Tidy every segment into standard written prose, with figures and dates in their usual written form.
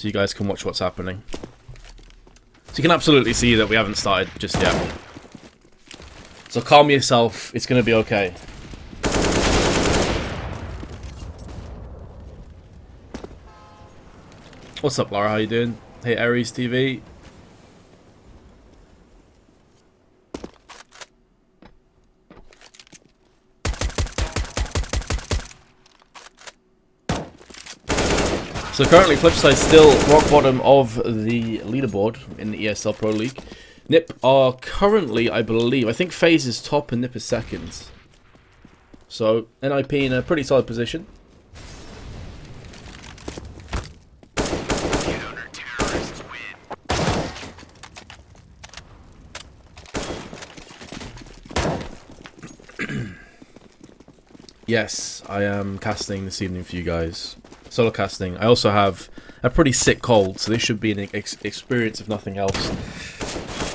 so you guys can watch what's happening. So you can absolutely see that we haven't started just yet. So calm yourself, it's going to be okay. What's up, Laura? How you doing? Hey, Aries TV. So currently, FlipSid's still rock bottom of the leaderboard in the ESL Pro League. NiP are currently, I believe, I think FaZe is top and NiP is second. So NiP in a pretty solid position. Yes, I am casting this evening for you guys. Solo casting. I also have a pretty sick cold, so this should be an experience if nothing else.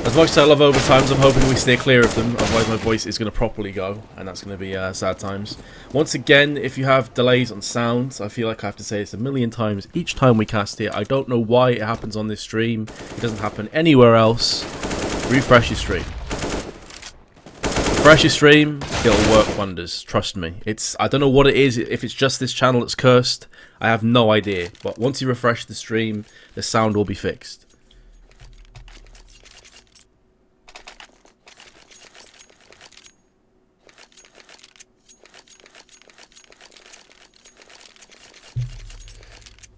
As much as I love overtimes, I'm hoping we stay clear of them, otherwise my voice is going to properly go, and that's going to be sad times. Once again, if you have delays on sound, I feel like I have to say this a million times each time we cast here. I don't know why it happens on this stream. It doesn't happen anywhere else. Refresh your stream. Refresh your stream, it'll work wonders, trust me. I don't know what it is, if it's just this channel that's cursed, I have no idea. But once you refresh the stream, the sound will be fixed.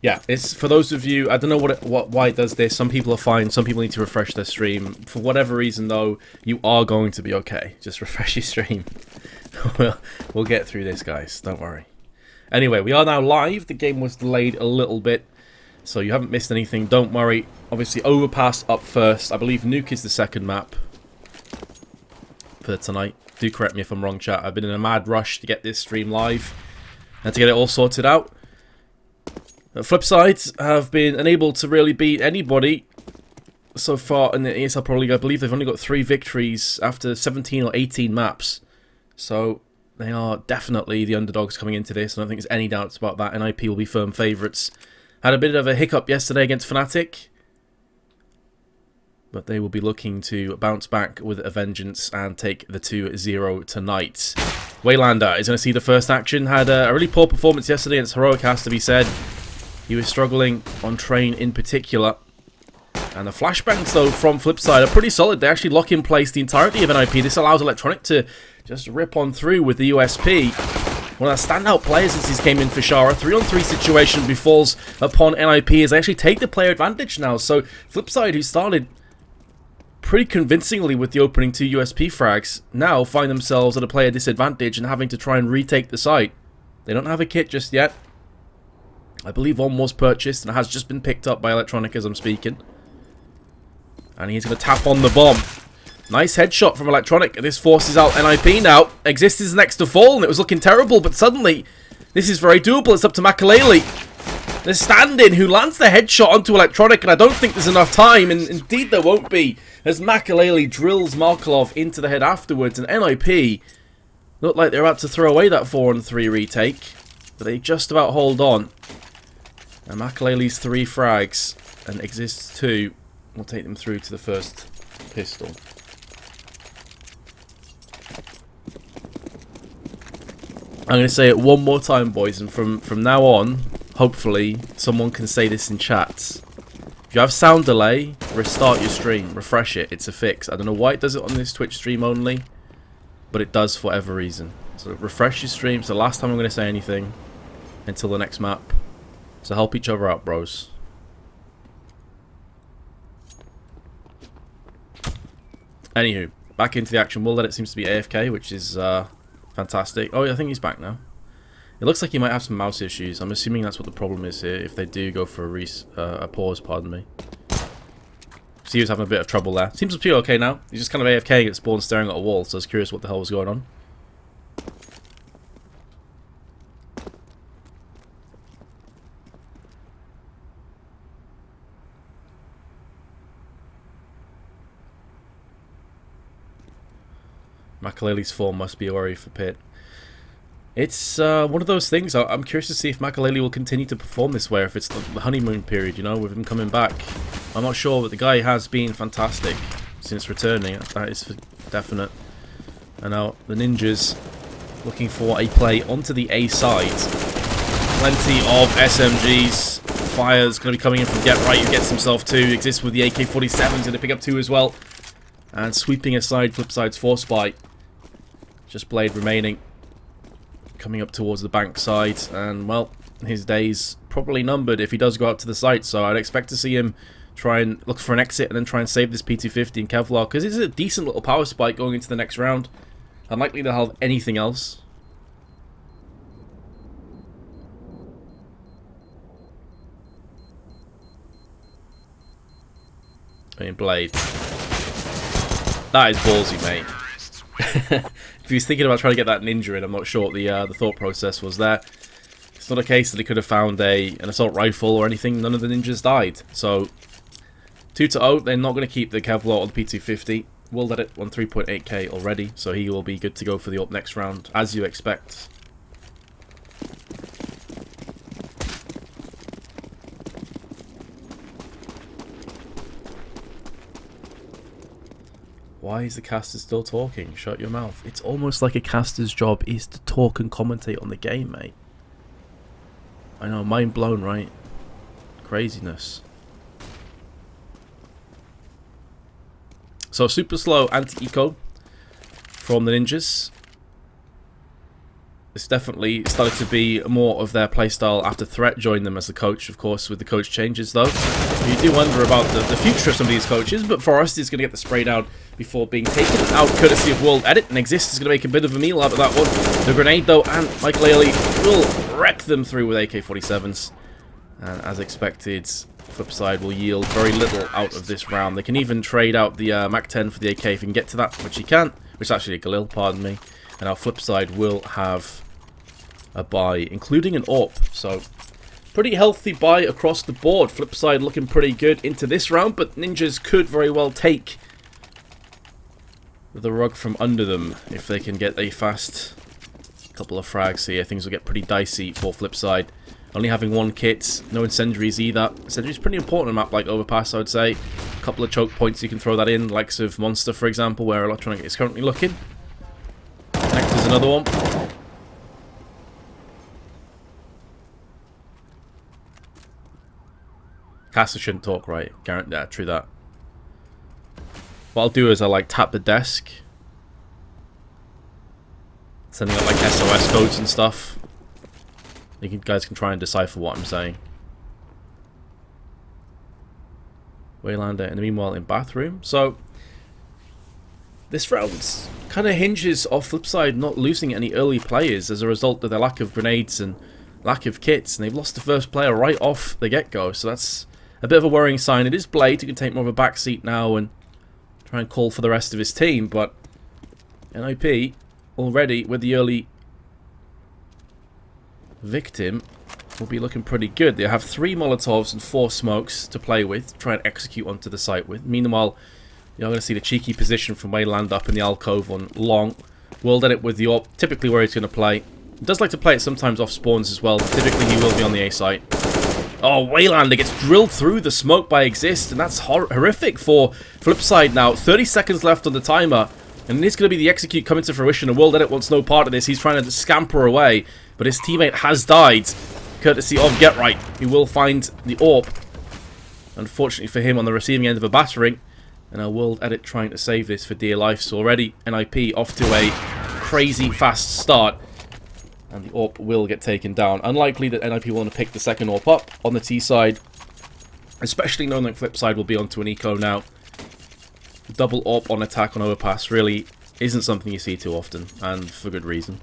Yeah, it's for those of you, I don't know why it does this. Some people are fine, some people need to refresh their stream. For whatever reason though, you are going to be okay. Just refresh your stream. We'll get through this, guys, don't worry. Anyway, we are now live. The game was delayed a little bit, so you haven't missed anything, don't worry. Obviously, Overpass up first. I believe Nuke is the second map for tonight. Do correct me if I'm wrong, chat. I've been in a mad rush to get this stream live and to get it all sorted out. FlipSid have been unable to really beat anybody so far in the ESL Pro League. I believe they've only got 3 victories after 17 or 18 maps. So they are definitely the underdogs coming into this. I don't think there's any doubts about that. NiP will be firm favourites. Had a bit of a hiccup yesterday against Fnatic, but they will be looking to bounce back with a vengeance and take the 2-0 tonight. Waylander is going to see the first action. Had a really poor performance yesterday against Heroic, has to be said. He was struggling on train in particular. And the flashbangs, though, from FlipSid are pretty solid. They actually lock in place the entirety of NiP. This allows Electronic to just rip on through with the USP. One of the standout players since he came in for Shara. 3-on-3 situation befalls upon NiP as they actually take the player advantage now. So FlipSid, who started pretty convincingly with the opening 2 USP frags, now find themselves at a player disadvantage and having to try and retake the site. They don't have a kit just yet. I believe one was purchased and has just been picked up by Electronic as I'm speaking. And he's going to tap on the bomb. Nice headshot from Electronic. This forces out NiP now. Exist is next to fall, and it was looking terrible, but suddenly this is very doable. It's up to Makalele. The stand-in who lands the headshot onto Electronic, and I don't think there's enough time, and indeed there won't be, as Makalele drills Markelov into the head afterwards, and NiP look like they're about to throw away that 4-on-3 retake, but they just about hold on. And Makalele's 3 frags and Exist's 2 will take them through to the first pistol. I'm going to say it one more time, boys, and from now on, hopefully, someone can say this in chats. If you have sound delay, restart your stream, refresh it, it's a fix. I don't know why it does it on this Twitch stream only, but it does for whatever reason. So refresh your stream. It's the last time I'm going to say anything until the next map. So help each other out, bros. Anywho, back into the action. Will it seems to be AFK, which is fantastic. Oh, I think he's back now. It looks like he might have some mouse issues. I'm assuming that's what the problem is here, if they do go for a pause, pardon me. So he was having a bit of trouble there. Seems to be okay now. He's just kind of AFK at spawn staring at a wall, so I was curious what the hell was going on. Makalele's form must be a worry for Pit. It's one of those things. I'm curious to see if Makaleli will continue to perform this way, or if it's the honeymoon period, you know, with him coming back. I'm not sure, but the guy has been fantastic since returning. That is for definite. And now the Ninjas looking for a play onto the A side. Plenty of SMGs. Fire's going to be coming in from Get Right, who gets himself 2. Exists with the AK-47, he's going to pick up 2 as well. And sweeping aside FlipSid's Force Spy. Just Blade remaining. Coming up towards the bank side, and well, his day's probably numbered if he does go out to the site, so I'd expect to see him try and look for an exit and then try and save this P250 in Kevlar, because it's a decent little power spike going into the next round. Unlikely to have anything else. I mean, Blade. That is ballsy, mate. If he was thinking about trying to get that ninja in, I'm not sure what the thought process was there. It's not a case that he could have found an assault rifle or anything. None of the ninjas died. So 2-0. They're not going to keep the Kevlar or the P250. Will let it on 3.8k already, so he will be good to go for the up next round, as you expect. Why is the caster still talking? Shut your mouth. It's almost like a caster's job is to talk and commentate on the game, mate. I know, mind blown, right? Craziness. So, super slow anti-eco from the Ninjas. It's definitely started to be more of their playstyle after Threat joined them as the coach, of course, with the coach changes, though. You do wonder about the future of some of these coaches, but Forrest is going to get the spray down before being taken out, courtesy of World Edit, and Exist is going to make a bit of a meal out of that one. The grenade, though, and Mike Laley will wreck them through with AK-47s. And as expected, FlipSid will yield very little out of this round. They can even trade out the MAC-10 for the AK if he can get to that, which he can, which is actually a Galil, pardon me. And our FlipSid will have a buy, including an AWP. So, pretty healthy buy across the board. FlipSid looking pretty good into this round, but Ninjas could very well take the rug from under them if they can get a fast couple of frags here. Things will get pretty dicey for FlipSid. Only having one kit, no incendiaries either. Incendiaries pretty important on a map like Overpass, I would say. A couple of choke points you can throw that in, likes of Monster, for example, where Electronic is currently looking. Next is another one. Caster shouldn't talk, right? Guarantee, yeah, true that. What I'll do is I'll tap the desk, sending out SOS codes and stuff. You guys can try and decipher what I'm saying. Waylander, and meanwhile in bathroom. So this round kind of hinges off FlipSid not losing any early players as a result of their lack of grenades and lack of kits, and they've lost the first player right off the get-go. So that's a bit of a worrying sign. It is Blade who can take more of a backseat now and try and call for the rest of his team, but NiP already with the early victim will be looking pretty good. They have 3 Molotovs and 4 smokes to play with, try and execute onto the site with. Meanwhile, you're going to see the cheeky position from Wayland up in the alcove on long. World Edit with the AWP, typically where he's going to play. He does like to play it sometimes off spawns as well. Typically he will be on the A site. Oh, Waylander gets drilled through the smoke by Exist, and that's horrific for FlipSid now. 30 seconds left on the timer, and it's going to be the execute coming to fruition. And World Edit wants no part of this. He's trying to scamper away, but his teammate has died, courtesy of Get Right, who will find the AWP. Unfortunately for him, on the receiving end of a battering, and our World Edit trying to save this for dear life. So already, NiP off to a crazy fast start. And the AWP will get taken down. Unlikely that NiP will want to pick the second AWP up on the T side. Especially knowing that FlipSid will be onto an eco now. Double AWP on attack on Overpass really isn't something you see too often. And for good reason.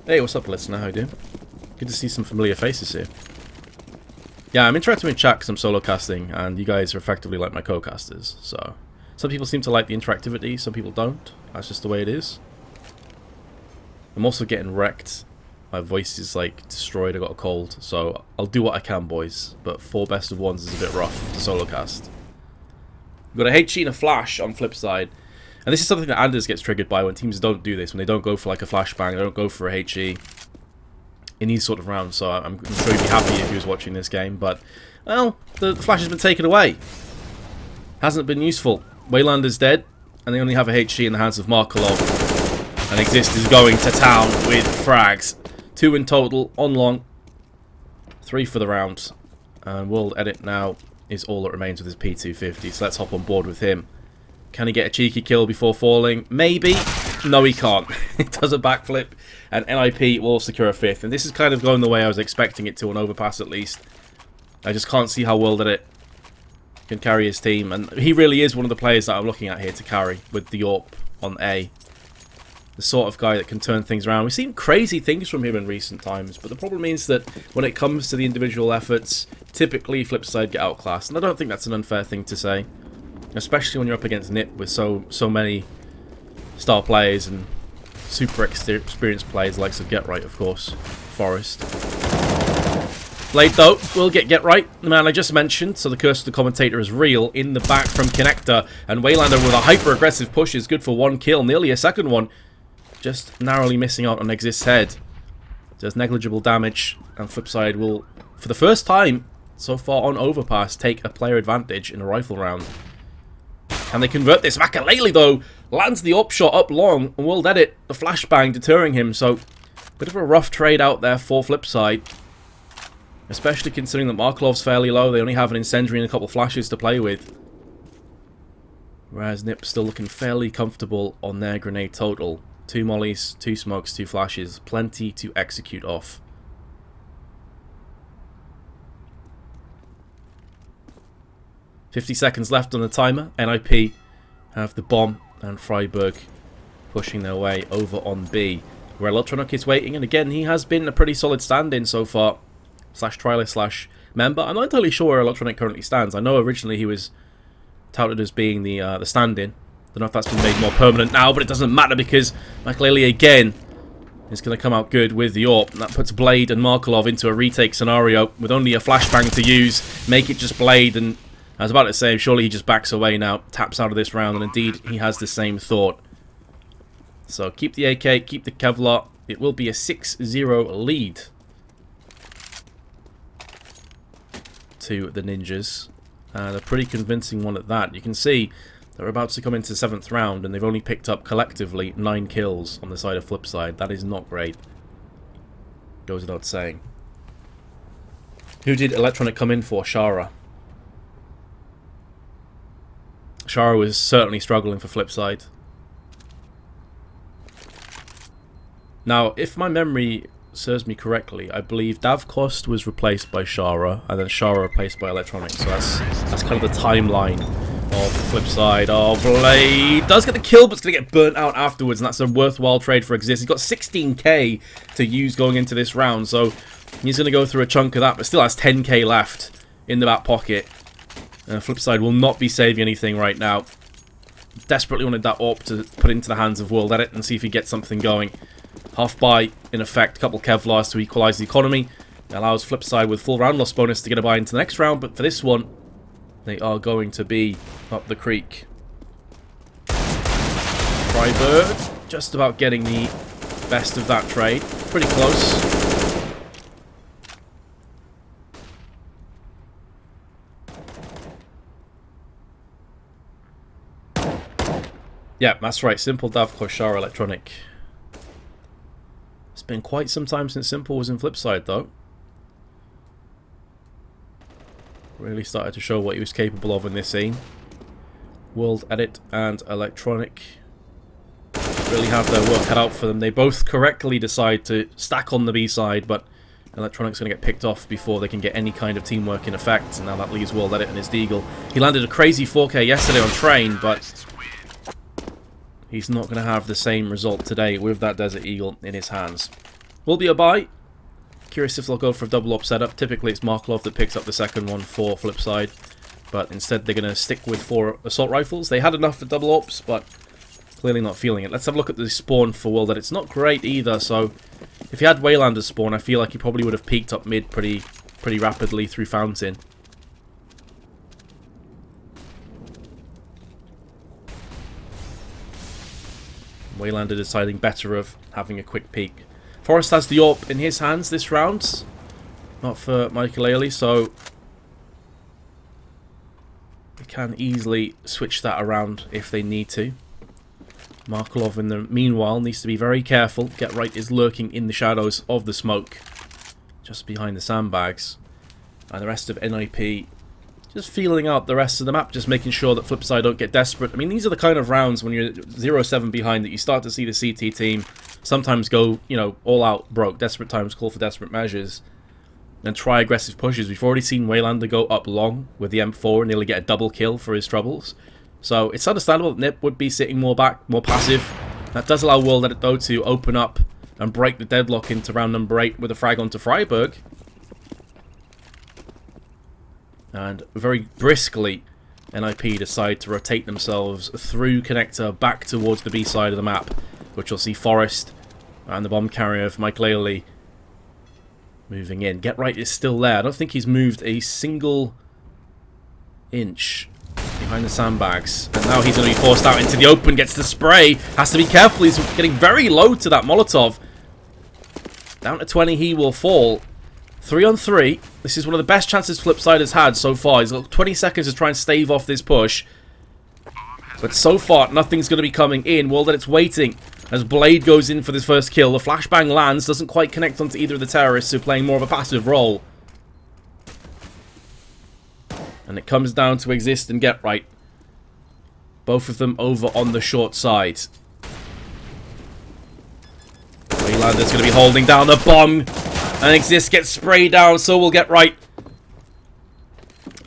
Hey, what's up, listener? How you doing? Good to see some familiar faces here. Yeah, I'm interacting with chat because I'm solo casting, and you guys are effectively like my co-casters, so... Some people seem to like the interactivity, some people don't. That's just the way it is. I'm also getting wrecked. My voice is, destroyed. I got a cold, so I'll do what I can, boys. But 4 best of 1s is a bit rough to solo cast. We've got a HE and a flash on FlipSid. And this is something that Anders gets triggered by when teams don't do this. When they don't go for like a flashbang, they don't go for a HE in these sort of rounds. So I'm sure he'd be happy if he was watching this game. But, well, the flash has been taken away. Hasn't been useful. Waylander's dead. And they only have a HE in the hands of Markelov. And Exist is going to town with frags. 2 in total, on long. 3 for the round. And World Edit now is all that remains with his P250. So let's hop on board with him. Can he get a cheeky kill before falling? Maybe. No, he can't. He does a backflip. And NiP will secure a 5th. And this is kind of going the way I was expecting it to on Overpass at least. I just can't see how World Edit can carry his team. And he really is one of the players that I'm looking at here to carry with the AWP on A. The sort of guy that can turn things around. We've seen crazy things from him in recent times. But the problem is that when it comes to the individual efforts, typically FlipSid get outclassed. And I don't think that's an unfair thing to say. Especially when you're up against NiP with so many star players and super experienced players, likes of Get Right, of course. Forest. Blade, though, will get right. The man I just mentioned, so the curse of the commentator is real. In the back from Connector. And Waylander with a hyper-aggressive push is good for 1 kill. Nearly a second one. Just narrowly missing out on Exist's head. Does negligible damage. And FlipSid will, for the first time so far on Overpass, take a player advantage in a rifle round. Can they convert this? Makalele, though, lands the AWP shot up long, and World Edit the flashbang deterring him. So, bit of a rough trade out there for FlipSid. Especially considering that Markelov's fairly low. They only have an incendiary and a couple flashes to play with. Whereas NiP still looking fairly comfortable on their grenade total. 2 mollies, 2 smokes, 2 flashes. Plenty to execute off. $50 left on the timer. NiP have the bomb and Freiburg pushing their way over on B. Where Electronic is waiting, and again, he has been a pretty solid stand-in so far. /trialist /member. I'm not entirely sure where Electronic currently stands. I know originally he was touted as being the stand-in. Don't know if that's been made more permanent now, but it doesn't matter because Makalele again is going to come out good with the AWP. And that puts Blade and Markelov into a retake scenario with only a flashbang to use. Make it just Blade, and I was about to say, surely he just backs away now, taps out of this round, and indeed, he has the same thought. So keep the AK, keep the Kevlar. It will be a 6-0 lead to the Ninjas. And a pretty convincing one at that. You can see they're about to come into the 7th round, and they've only picked up collectively 9 kills on the side of FlipSid. That is not great. Goes without saying. Who did Electronic come in for? Shara. Shara was certainly struggling for FlipSid. Now, if my memory serves me correctly, I believe Davkost was replaced by Shara, and then Shara replaced by Electronic. So that's kind of the timeline of FlipSid. Oh, Blade does get the kill, but it's going to get burnt out afterwards, and that's a worthwhile trade for Exist. He's got 16k to use going into this round, so he's going to go through a chunk of that, but still has 10k left in the back pocket. FlipSid will not be saving anything right now. Desperately wanted that AWP to put into the hands of World Edit and see if he gets something going. Half buy, in effect, a couple Kevlars to equalise the economy. It allows FlipSid with full round loss bonus to get a buy into the next round, but for this one, they are going to be up the creek. Freiburg, just about getting the best of that trade. Pretty close. Yeah, that's right. Simple, Dav, Koshara, Electronic. It's been quite some time since Simple was in FlipSid, though. Really started to show what he was capable of in this scene. World Edit and Electronic really have their work cut out for them. They both correctly decide to stack on the B side, but Electronic's going to get picked off before they can get any kind of teamwork in effect. And now that leaves World Edit and his Deagle. He landed a crazy 4K yesterday on Train, but he's not going to have the same result today with that Desert Eagle in his hands. Will be a buy. Curious if they'll go for a double op setup. Typically it's Markelov that picks up the second one for FlipSid, but instead they're going to stick with 4 assault rifles. They had enough for double ops, but clearly not feeling it. Let's have a look at the spawn for World Edit. It's not great either, so if he had Waylander's spawn, I feel like he probably would have peaked up mid pretty rapidly through Fountain. Waylander deciding better of having a quick peek. Forrest has the AWP in his hands this round. Not for Michael Ailey, so they can easily switch that around if they need to. Markelov, in the meanwhile, needs to be very careful. Get Right is lurking in the shadows of the smoke, just behind the sandbags. And the rest of NiP just feeling out the rest of the map, just making sure that FlipSid don't get desperate. I mean, these are the kind of rounds when you're 0-7 behind that you start to see the CT team sometimes go, you know, all out broke. Desperate times call for desperate measures. And try aggressive pushes. We've already seen Waylander go up long with the M4 and nearly get a double kill for his troubles. So it's understandable that NiP would be sitting more back, more passive. That does allow World Edit, though, to open up and break the deadlock into round number 8 with a frag onto Freiburg. And very briskly, NiP decide to rotate themselves through connector back towards the B side of the map, which you'll see Forrest and the bomb carrier of Michael Ailey moving in. Get Right is still there. I don't think he's moved a single inch behind the sandbags. And now he's going to be forced out into the open, gets the spray. Has to be careful, he's getting very low to that Molotov. Down to 20 he will fall. 3 on 3. This is one of the best chances FlipSid has had so far. He's got 20 seconds to try and stave off this push. But so far, nothing's going to be coming in. Well, then it's waiting as Blade goes in for this first kill. The flashbang lands, doesn't quite connect onto either of the terrorists, who are playing more of a passive role. And it comes down to Exist and Get Right. Both of them over on the short side. Waylander's going to be holding down the bomb. And Exist gets sprayed down, so will Get Right.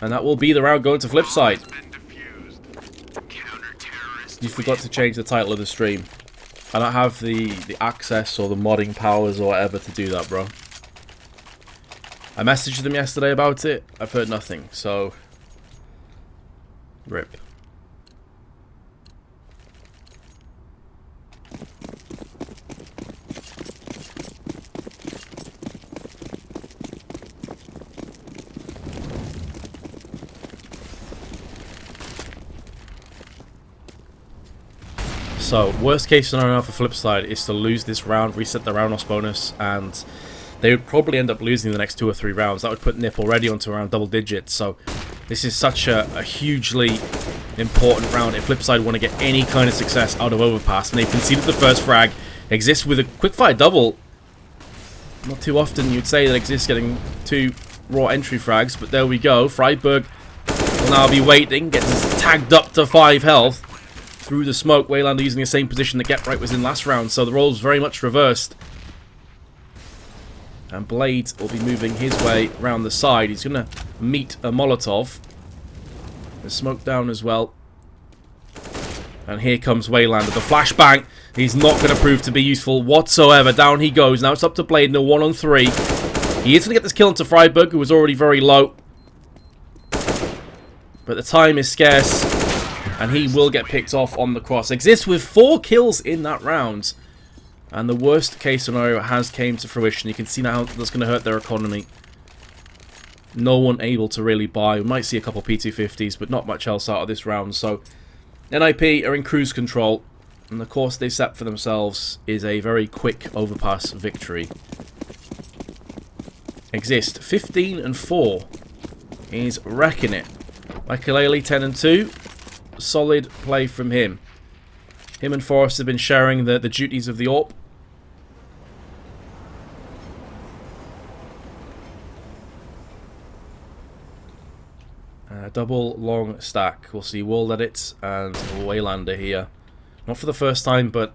And that will be the round going to FlipSid. You forgot to change the title of the stream. I don't have the access or the modding powers or whatever to do that, bro. I messaged them yesterday about it. I've heard nothing, so rip. So, worst case scenario for FlipSid is to lose this round, reset the round loss bonus, and they would probably end up losing the next 2 or 3 rounds. That would put NiP already onto around double digits. So, this is such a hugely important round if FlipSid want to get any kind of success out of Overpass. And they've conceded the first frag. Exist with a quickfire double. Not too often you'd say that Exist getting 2 raw entry frags, but there we go. Freiburg will now be waiting, gets tagged up to 5 health. Through the smoke, Waylander using the same position that Get Right was in last round, so the role's very much reversed. And Blade will be moving his way around the side. He's going to meet a Molotov. There's smoke down as well. And here comes Waylander. The flashbang, he's not going to prove to be useful whatsoever. Down he goes. Now it's up to Blade in a 1 on 3. He is going to get this kill into Freiburg, who was already very low. But the time is scarce. And he will get picked off on the cross. Exist with 4 kills in that round. And the worst case scenario has came to fruition. You can see now that's going to hurt their economy. No one able to really buy. We might see a couple P250s, but not much else out of this round. So, NiP are in cruise control. And the course they set for themselves is a very quick Overpass victory. Exist 15 and 4 is wrecking it. Michael Ailey 10 and 2. Solid play from him. Him and Forrest have been sharing the duties of the AWP. Double long stack. We'll see World Edit and Waylander here. Not for the first time, but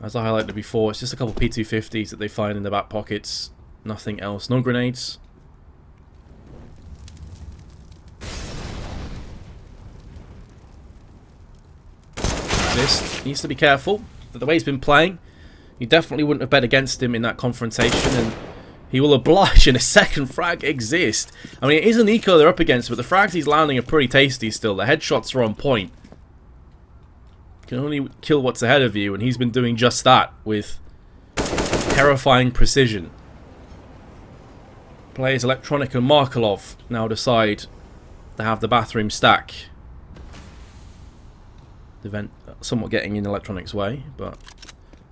as I highlighted before, it's just a couple P250s that they find in the back pockets. Nothing else. No grenades. This needs to be careful. The way he's been playing, you definitely wouldn't have bet against him in that confrontation, and he will oblige in a second frag Exist. I mean, it is an eco they're up against, but the frags he's landing are pretty tasty still. The headshots are on point. You can only kill what's ahead of you, and he's been doing just that with terrifying precision. Players Electronic and Markelov now decide to have the bathroom stack. The vent somewhat getting in Electronics' way, but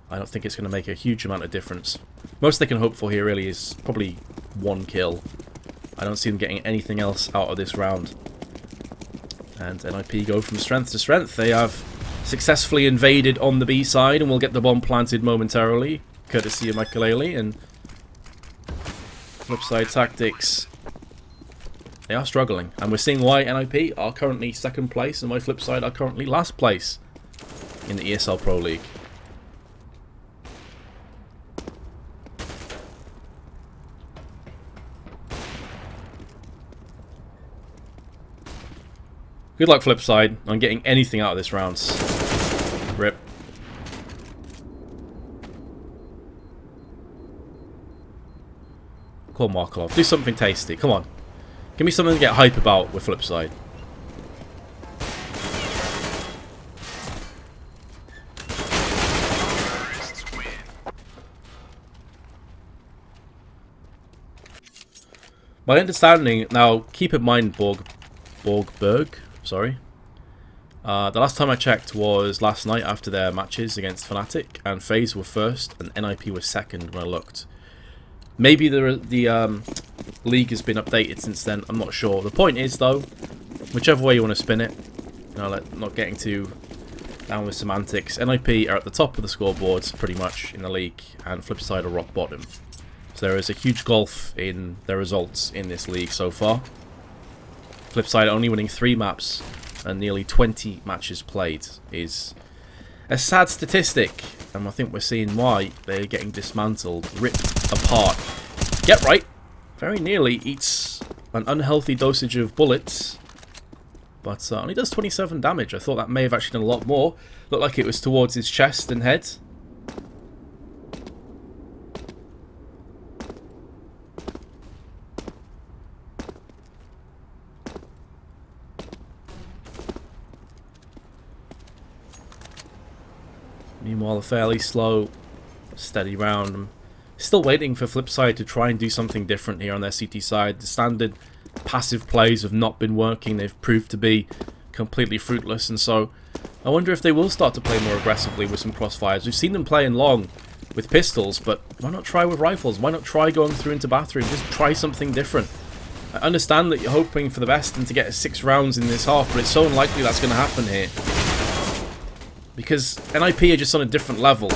I don't think it's going to make a huge amount of difference. Most they can hope for here really is probably 1 kill. I don't see them getting anything else out of this round. And NiP go from strength to strength. They have successfully invaded on the B side, and we'll get the bomb planted momentarily, courtesy of Michael, and FlipSid Tactics. They are struggling, and we're seeing why NiP are currently 2nd place, and my FlipSid are currently last place in the ESL Pro League. Good luck, FlipSid, on getting anything out of this round. Rip. Come on, Markov. Do something tasty. Come on. Give me something to get hype about with FlipSid. My understanding, now keep in mind Borgberg, sorry. The last time I checked was last night after their matches against Fnatic, and FaZe were 1st and NiP was 2nd when I looked. Maybe the league has been updated since then, I'm not sure. The point is though, whichever way you want to spin it, not getting too down with semantics, NiP are at the top of the scoreboards pretty much in the league, and FlipSid are rock bottom. So there is a huge gulf in their results in this league so far. FlipSid only winning 3 maps and nearly 20 matches played is a sad statistic, and I think we're seeing why they're getting dismantled, ripped apart. Get right, very nearly eats an unhealthy dosage of bullets, but only does 27 damage. I thought that may have actually done a lot more. Looked like it was towards his chest and head. Meanwhile, a fairly slow, steady round. I'm still waiting for FlipSid to try and do something different here on their CT side. The standard passive plays have not been working. They've proved to be completely fruitless, and so I wonder if they will start to play more aggressively with some crossfires. We've seen them playing long with pistols, but why not try with rifles? Why not try going through into bathroom? Just try something different. I understand that you're hoping for the best and to get 6 rounds in this half, but it's so unlikely that's going to happen here. Because NiP are just on a different level.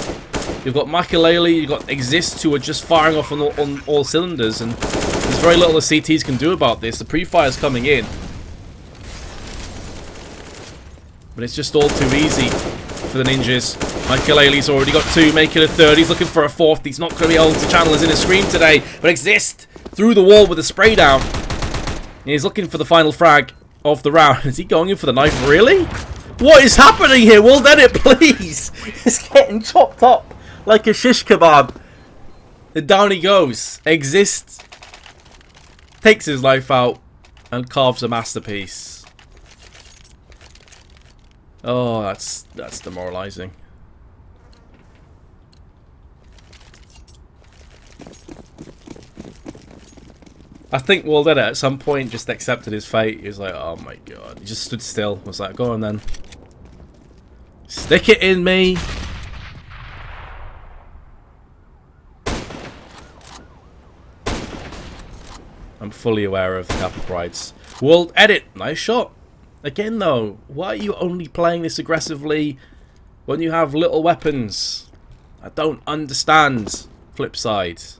You've got Makalele, you've got Exist, who are just firing off on all cylinders, and there's very little the CTs can do about this. The pre-fire's coming in. But it's just all too easy for the ninjas. Makalele's already got 2, making a 3rd. He's looking for a 4th. He's not going to be able to channel his inner scream today. But Exist through the wall with a spray down. And he's looking for the final frag of the round. Is he going in for the knife? Really? What is happening here? Well, then it, please. It's getting chopped up like a shish kebab. And down he goes. Exist takes his life out and carves a masterpiece. Oh, that's demoralizing. I think Waldetta at some point just accepted his fate. He was like, oh my god. He just stood still. Was like, go on then. Stick it in me. I'm fully aware of the Kappa Prides. World edit. Nice shot. Again though, why are you only playing this aggressively when you have little weapons? I don't understand. FlipSid.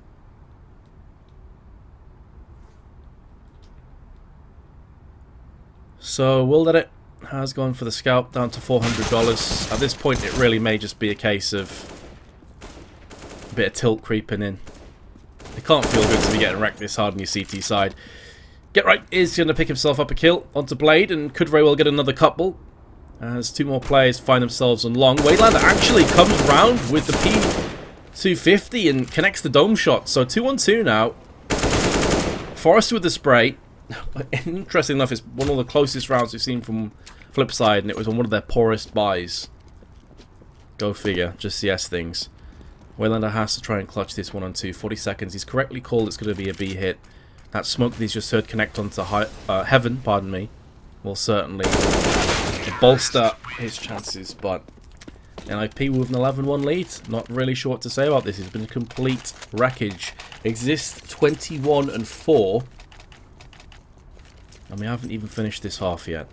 So, World Edit has gone for the scalp down to $400. At this point, it really may just be a case of a bit of tilt creeping in. It can't feel good to be getting wrecked this hard on your CT side. Get Right is going to pick himself up a kill onto Blade and could very well get another couple as 2 more players find themselves on long. Waylander actually comes round with the P250 and connects the dome shot. So 2-on-2 now. Forrest with the spray. Interesting enough, it's one of the closest rounds we've seen from FlipSid, and it was on one of their poorest buys. Go figure, just CS things. Waylander has to try and clutch this 1-on-2. 40 seconds. He's correctly called it's going to be a B hit. That smoke that he's just heard connect onto Heaven, pardon me, will certainly bolster his chances, but NiP with an 11-1 lead. Not really sure what to say about this. It's been a complete wreckage. Exist 21-4. And we haven't even finished this half yet.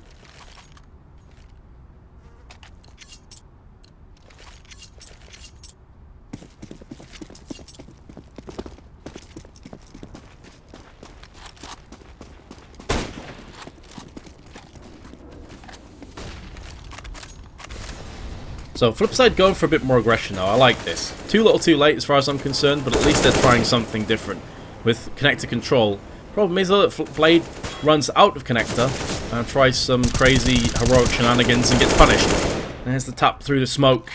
So FlipSid going for a bit more aggression now. I like this. Too little too late as far as I'm concerned, but at least they're trying something different with connector control. Problem is though that Blade runs out of connector and tries some crazy heroic shenanigans and gets punished. And there's the tap through the smoke.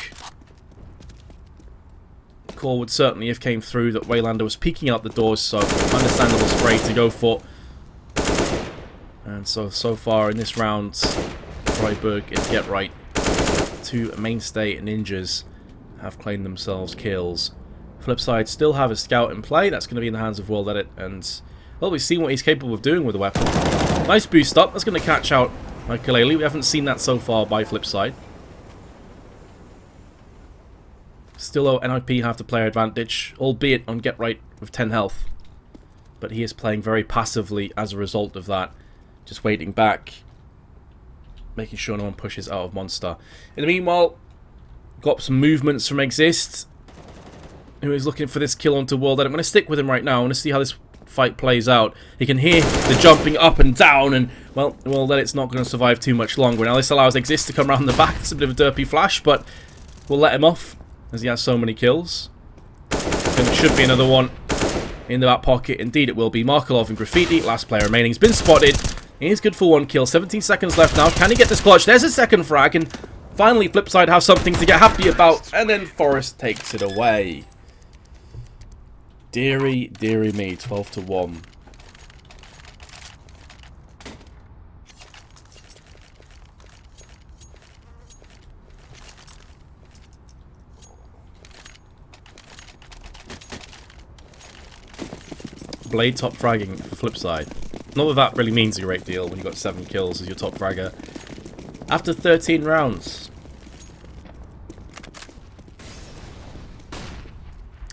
Call would certainly have came through that Waylander was peeking out the doors, so understandable spray to go for. And so far in this round, Freiburg and Get Right, two mainstay ninjas, have claimed themselves kills. FlipSid still have a scout in play. That's going to be in the hands of World Edit, and well, we've seen what he's capable of doing with the weapon. Nice boost up. That's going to catch out Michael. We haven't seen that so far by FlipSid. Still, though, NiP have the player advantage, albeit on Get Right with 10 health. But he is playing very passively as a result of that. Just waiting back, making sure no one pushes out of Monster. In the meanwhile, got some movements from Exist, who is looking for this kill onto World Edit. I'm going to stick with him right now. I want to see how this fight plays out. He can hear the jumping up and down, and well, World Edit's not going to survive too much longer. Now this allows Exist to come around the back. It's a bit of a derpy flash, but we'll let him off as he has so many kills. And it should be another one in the back pocket. Indeed it will be. Markelov and Graffiti, last player remaining, has been spotted. He's good for one kill. 17 seconds left now. Can he get this clutch? There's a second frag, and finally FlipSid have something to get happy about, and then Forrest takes it away. Deary, deary me, 12-1. Blade top fragging for FlipSid. Not that that really means a great deal when you've got 7 kills as your top fragger after 13 rounds.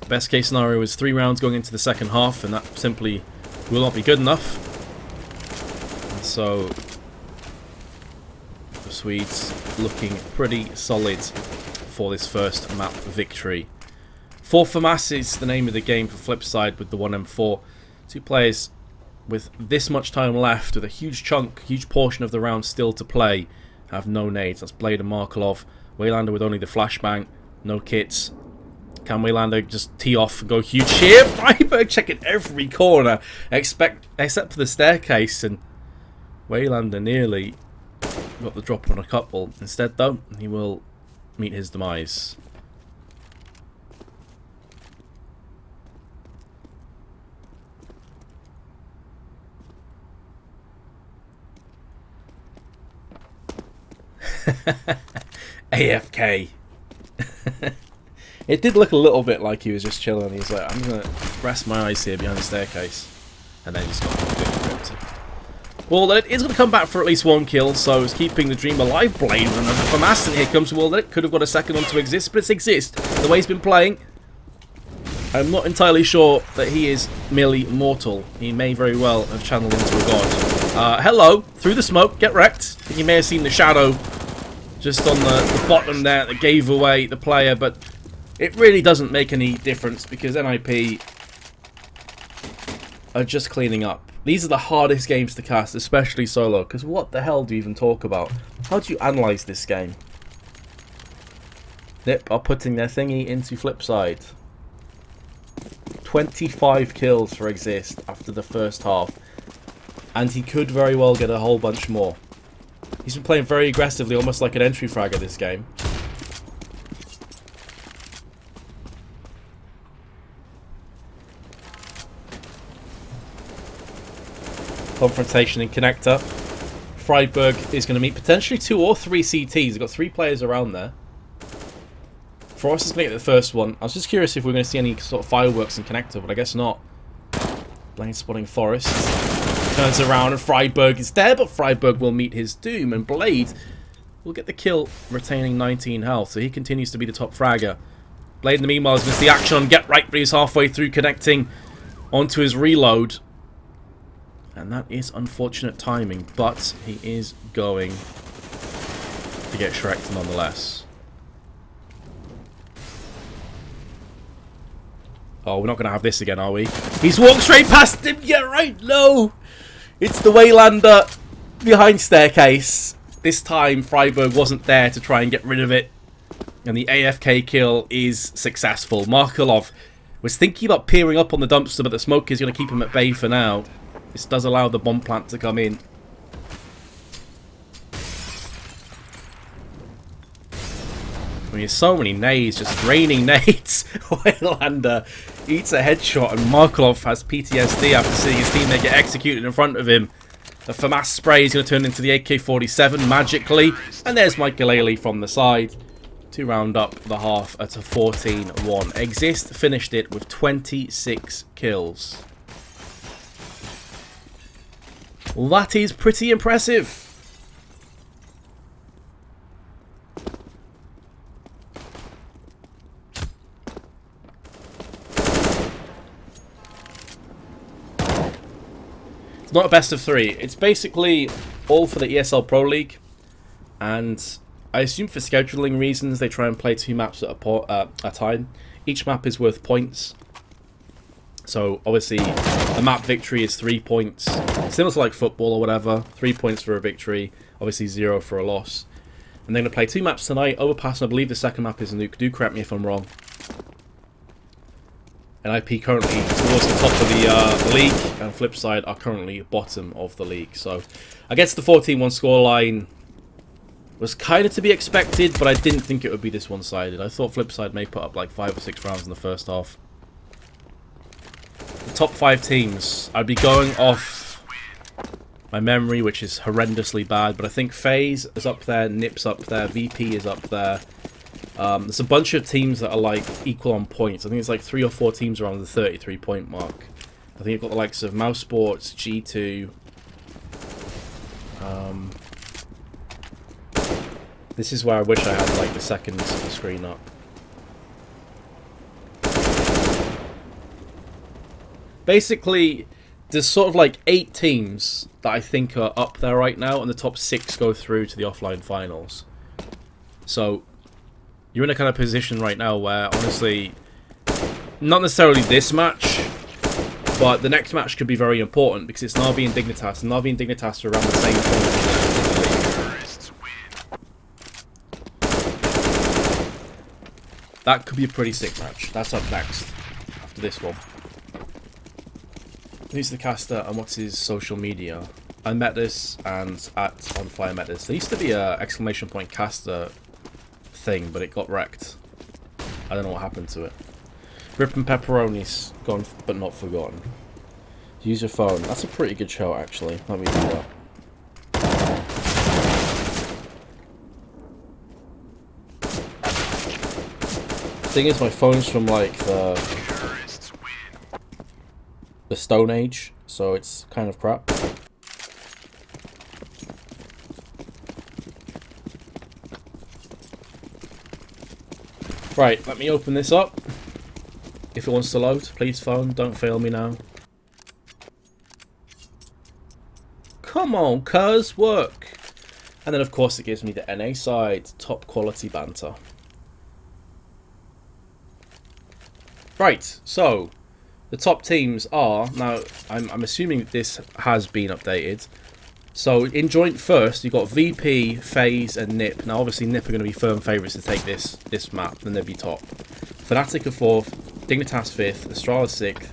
Best case scenario is 3 rounds going into the second half, and that simply will not be good enough. And so the Swedes looking pretty solid for this first map victory. 4 FAMAS is the name of the game for FlipSid with the 1M4. 2 players with this much time left, with a huge chunk, huge portion of the round still to play, have no nades. That's Blade and Markelov. Waylander with only the flashbang, no kits. Can Waylander just tee off and go huge here? Freiburg checking every corner, except for the staircase, and Waylander nearly got the drop on a couple. Instead, though, he will meet his demise. AFK. It did look a little bit like he was just chilling. He's like, I'm gonna rest my eyes here behind the staircase, and then just got completely ripped. Well, it is gonna come back for at least 1 kill, so it's keeping the dream alive. Blade and another FAMAS, and here comes World Edit. Could have got a second one to Exist, but it's Exist. The way he's been playing, I'm not entirely sure that he is merely mortal. He may very well have channeled into a god. Hello, through the smoke, get wrecked. I think you may have seen the shadow just on the bottom there that gave away the player, but it really doesn't make any difference because NiP are just cleaning up. These are the hardest games to cast, especially solo, because what the hell do you even talk about? How do you analyse this game? NiP are putting their thingy into FlipSid. 25 kills for Exist after the first half, and he could very well get a whole bunch more. He's been playing very aggressively, almost like an entry fragger this game. Confrontation in connector. Freiburg is going to meet potentially 2 or 3 CTs. He's got 3 players around there. Forrest is going to get the first one. I was just curious if we're going to see any sort of fireworks in connector, but I guess not. Blade spotting Forrest. Turns around and Freiburg is there, but Freiburg will meet his doom, and Blade will get the kill, retaining 19 health. So he continues to be the top fragger. Blade in the meanwhile has missed the action on Get Right, but he's halfway through connecting onto his reload. And that is unfortunate timing, but he is going to get Shrek'd nonetheless. Oh, we're not going to have this again, are we? He's walked straight past him! Get Right! No! It's the Waylander behind Staircase. This time, Freiburg wasn't there to try and get rid of it. And the AFK kill is successful. Markelov was thinking about peering up on the dumpster, but the smoke is going to keep him at bay for now. This does allow the bomb plant to come in. I mean, so many nades, just raining nades. Waylander eats a headshot, and Markelov has PTSD after seeing his teammate get executed in front of him. The FAMAS spray is going to turn into the AK-47 magically, and there's Michael from the side to round up the half at a 14-1. Exist finished it with 26 kills. Well, that is pretty impressive. It's not a best of 3. It's basically all for the ESL Pro League, and I assume for scheduling reasons they try and play 2 maps at a time. Each map is worth points. So obviously a map victory is 3 points. Similar to like football or whatever. 3 points for a victory. Obviously 0 for a loss. And they're going to play 2 maps tonight. Overpass, and I believe the second map is Nuke. Do correct me if I'm wrong. And NiP currently towards the top of the league, and FlipSid are currently bottom of the league. So I guess the 14-1 scoreline was kind of to be expected, but I didn't think it would be this one-sided. I thought FlipSid may put up like 5 or 6 rounds in the first half. The top 5 teams, I'd be going off my memory, which is horrendously bad, but I think FaZe is up there, NiP's up there, VP is up there. There's a bunch of teams that are like equal on points. I think it's like 3 or 4 teams around the 33-point mark. I think you've got the likes of Mouse Sports, G2. This is where I wish I had like the second screen up. Basically, there's sort of like 8 teams that I think are up there right now, and the top 6 go through to the offline finals. So you're in a kind of position right now where, honestly, not necessarily this match, but the next match could be very important because it's Na'Vi and Dignitas, and Na'Vi and Dignitas are around the same point. That could be a pretty sick match. That's up next after this one. Who's the caster and what's his social media? I met this, and at OnFire met this. There used to be a ! Caster thing, but it got wrecked. I don't know what happened to it. Rip and Pepperoni's gone but not forgotten. Use your phone. That's a pretty good show, actually. Let me do that. Thing is, my phone's from like the Stone Age, so it's kind of crap. Right, let me open this up. If it wants to load, please phone, don't fail me now. Come on, cuz, work. And then of course it gives me the NA side, top quality banter. Right, so the top teams are, now I'm assuming this has been updated. So in joint first, you've got VP, FaZe, and NiP. Now obviously NiP are going to be firm favourites to take this map, then they'll be top. Fnatic are 4th, Dignitas 5th, Astralis 6th,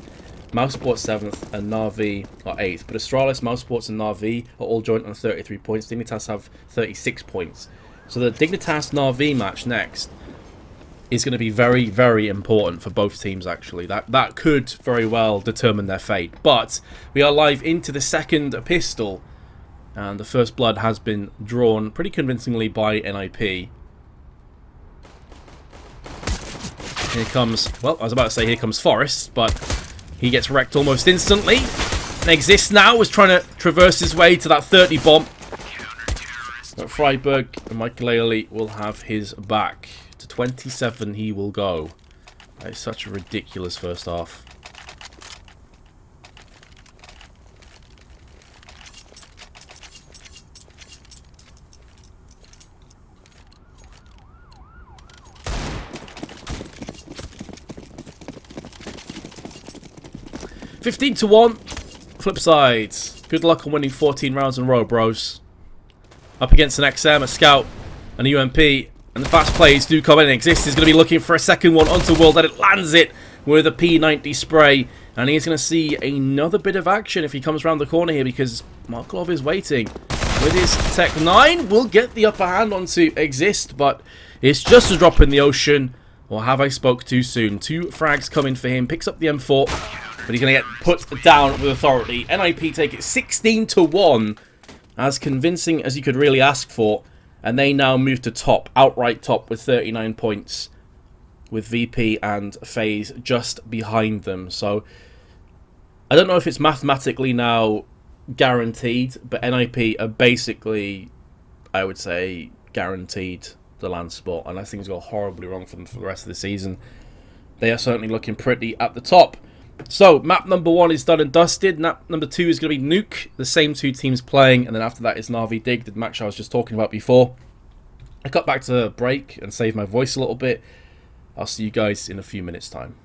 Mousesports 7th, and Na'Vi are 8th. But Astralis, Mousesports, and Na'Vi are all joint on 33 points. Dignitas have 36 points. So the Dignitas Na'Vi match next is going to be very, very important for both teams, actually. That could very well determine their fate. But we are live into the second pistol, and the first blood has been drawn pretty convincingly by NiP. Here comes, well, I was about to say here comes Forrest, but he gets wrecked almost instantly. And Exist now was trying to traverse his way to that 30 bomb. But Freiburg and Michael will have his back. To 27 he will go. That is such a ridiculous first half. $15-1. FlipSid. Good luck on winning 14 rounds in a row, bros. Up against an XM, a Scout, and a UMP. And the fast plays do come in and exist. He's going to be looking for a second one onto World, and it lands it with a P90 spray. And he's going to see another bit of action if he comes around the corner here, because Markov is waiting. With his Tech 9, will get the upper hand onto Exist, but it's just a drop in the ocean. Or have I spoke too soon? 2 frags coming for him. Picks up the M4, but he's going to get put down with authority. NiP take it 16-1. As convincing as you could really ask for. And they now move to top, outright top, with 39 points. With VP and FaZe just behind them. So, I don't know if it's mathematically now guaranteed, but NiP are basically, I would say, guaranteed the land spot. Unless things go horribly wrong for them for the rest of the season. They are certainly looking pretty at the top. So, map number 1 is done and dusted. Map number 2 is going to be Nuke. The same 2 teams playing. And then after that is Na'Vi Dig, the match I was just talking about before. I cut back to break and save my voice a little bit. I'll see you guys in a few minutes' time.